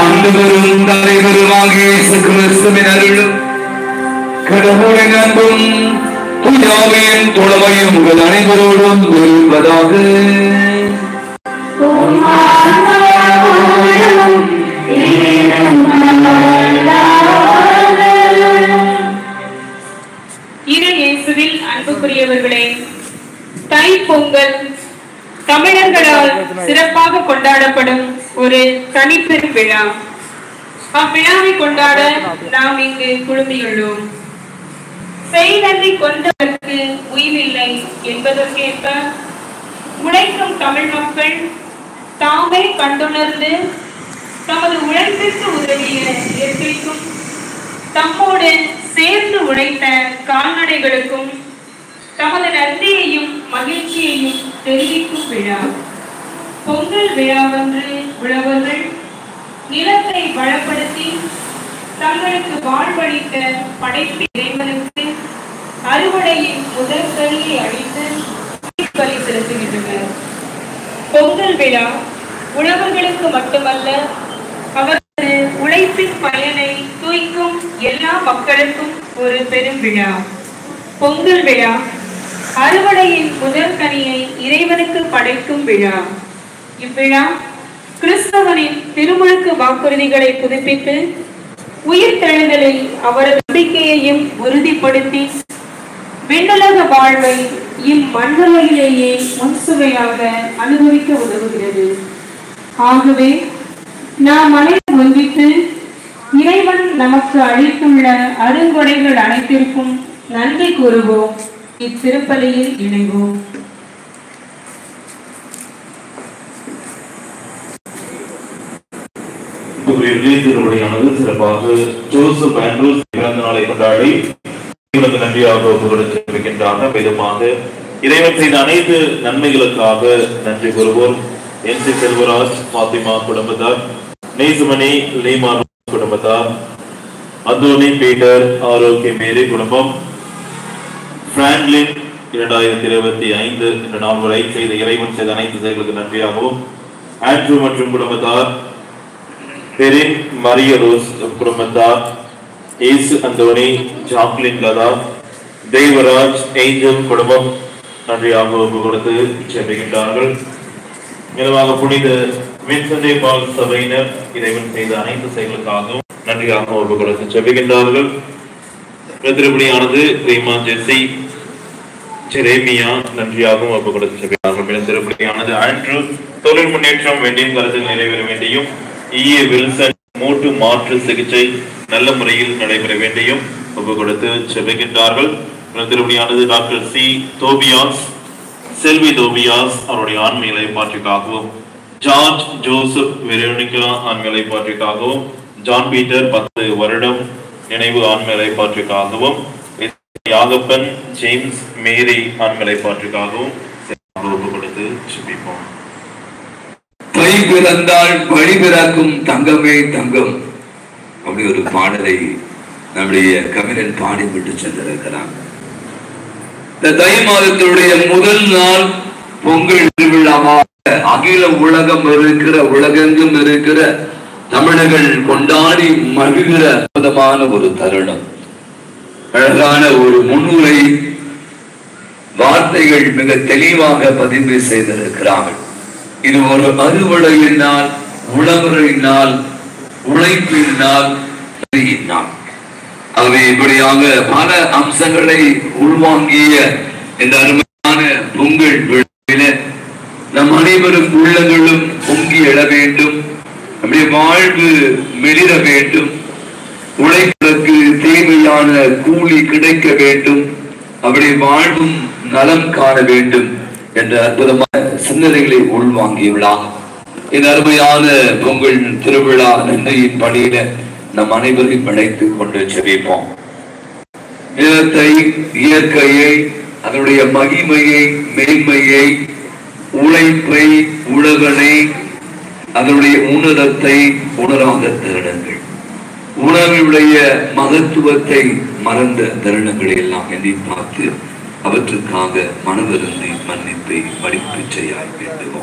ஆண்டவரும் தலைவருமாகிய இயேசு கிறிஸ்துவின் அருளும் கடவுளின் அன்பும் தூயாவின் தொழுமையும் உங்கள் அனைவரோடும் இருப்பதாக. இயேசுவில் அன்புக்குரியவர்களே, தைப்பொங்கல் தமிழர்களால் சிறப்பாக கொண்டாடப்படும் ஒரு தனிப்பெரும் விழா. அவ்விழாவை கொண்டாட நாம் இங்கு குழுமியுள்ளோம். செய்நன்றி கொண்டவருக்கு உய்வில்லை என்பதற்கேற்ப உழைக்கும் தமிழ் மக்கள் தாமே கண்டுணர்ந்து தமது உழைப்பிற்கு உதவிய இயற்கைக்கும் தம்மோடு சேர்ந்து உழைத்த கால்நடைகளுக்கும் தமது நன்றியையும் மகிழ்ச்சியையும் தெரிவிக்கும் விழா. பொங்கல் விழாவன்று உழவர்கள் நிலத்தை வளப்படுத்தி தங்களுக்கு வாழ்வளித்த படைப்பு இறைவனுக்கு அறுவடையின் முதல் கனியை அளித்து பலி செலுத்துகின்றனர். பொங்கல் விழா உழவர்களுக்கு மட்டுமல்ல, அவரது உழைப்பின் பயனை தூய்க்கும் எல்லா மக்களுக்கும் ஒரு பெரும் விழா. பொங்கல் விழா அறுவடையின் முதல் கனியை இறைவனுக்கு படைக்கும் விழா. இவ்விழா கிறிஸ்தவனின் திருமுழுக்கு வாக்குறுதிகளை புதுப்பித்து உயிர்த்தெழுதலில் அவரது நம்பிக்கையையும் உறுதிப்படுத்தி விண்ணுலக வாழ்வை இம்மண்ணுலகிலேயே முன்சுவையாக அனுபவிக்க உதவுகிறது. ஆகவே நாம் அனைவரும் ஒன்றித்து இறைவன் நமக்கு அளித்துள்ள அருங்கொடைகள் அனைத்திற்கும் நன்றி கூறுவோம். இத்திருப்பலியில் இணைவோம். திருமணியானது சிறப்பாக ஜோசப் ஆண்ட்ரூஸ் பிறந்த நாளை கொண்டாடி நன்றியாக ஒப்புக்கொடுக்கின்றார்கள். விதமாக இறைவன் செய்த அனைத்து நன்மைகளுக்காக நன்றி கூறுவோம். என் செல்வராஜ் பாத்திமா குடும்பத்தார், நேசுமணி லீமா குடும்பத்தார், அந்தோனி பீட்டர் ஆரோக்கிய மேரி குடும்பம், பிராங்க்லின் 2025 என்ற நாள் வரை செய்த இறைவன் செய்த அனைத்து செயல்களுக்கு நன்றியாகவும், ஆண்ட்ரூ மற்றும் குடும்பத்தார், பெரின் மரிய ரோஸ் குடும்பத்தார், ஏசு அந்தோனி, ஜாக்லின் லதா, தேவராஜ் ஏஞ்சல் குடும்பம் நன்றியாக ஒப்பு கொடுத்து செல்கின்றார்கள். மேலுமாக புனித வின்சென்ட் பால் சபையினர் இறைவன் செய்த அனைத்து செயல்களுக்காகவும் நன்றியாக ஒப்பு கொடுத்து செல்கின்றார்கள். திருப்பலியானது ரீமா ஜெர்சி ஜெரேமியா நன்றியாகவும் ஒப்பு கொடுத்து செல்கிறார்கள். திருப்பலியானது ஆண்ட்ரூ தொழில் முன்னேற்றம் வேண்டிய கருத்தில் நிறைவேற வேண்டியும், ஈஏ வில்சன் மூட்டு மாற்று சிகிச்சை நல்ல முறையில் நடைபெற வேண்டியும் ஒப்பு கொடுத்து செல்கின்றார்கள். திருப்பலியானது டாக்டர் சி தோபியாஸ், செல்வி தோபியாஸ் அவருடைய ஆண்மையை பாற்றிக்காகவும், ஜார்ஜ் ஜோசப் வெரோனிகா ஆண்மையை பாற்றிக்காகவும், ஜான் பீட்டர் 10 வருடம் நினைவு ஆண்மையை பாற்றிக்காகவும், யாகப்பன் ஜேம்ஸ் மேரி ஆண்மையை பாற்றிக்காகவும் ஒப்பு கொடுத்து செல்விப்போம். கை பிறந்தால் வழி பிறக்கும் தங்கமே தங்கம் அப்படி ஒரு பாடலை நம்முடைய கவிஞன் பாடிவிட்டு சென்றிருக்கிறார். இந்த தை மாதத்துடைய முதல் நாள் பொங்கல் திருவிழாவாக அகில உலகம் இருக்கிற உலகெங்கும் இருக்கிற தமிழர்கள் கொண்டாடி மகிழ்கிற அற்புதமான ஒரு தருணம். அழகான ஒரு முன்னுரை வார்த்தைகள் மிக தெளிவாக பதிவு செய்திருக்கிறார்கள். இது ஒரு அறுவடையினால், உழவரினால், உழைப்பினால், ஆகவே இப்படியாக பல அம்சங்களை உள்வாங்கிய இந்த அருமையான பொங்கல் விழாவில நம் அனைவரும் உள்ளங்களும் பொங்கி எழ வேண்டும். நம்முடைய வாழ்வு மெளிர வேண்டும். உழைப்பதற்கு தேவையான கூலி கிடைக்க வேண்டும். அப்படி வாழ்வும் நலம் காண வேண்டும் என்ற அற்புதமான சிந்தனைகளை உள்வாங்கியுள்ளார். இந்த அருமையான பொங்கல் திருவிழா நன்றியின் பணியில நம் அனைவரையும் இணைத்துக் கொண்டு செவிப்போம். நிலத்தை, இயற்கையை, அதனுடைய மகிமையை, மேன்மையை, உழைப்பை, உழவனை, அதனுடைய உணரத்தை உணராத தருணங்கள், உணவுடைய மகத்துவத்தை மறந்த தருணங்களை எல்லாம் எண்ணி பார்த்து அவற்றுக்காக மனவருந்தி மன்னிப்பை படிப்பிச்சையாய் வேண்டுவோம்.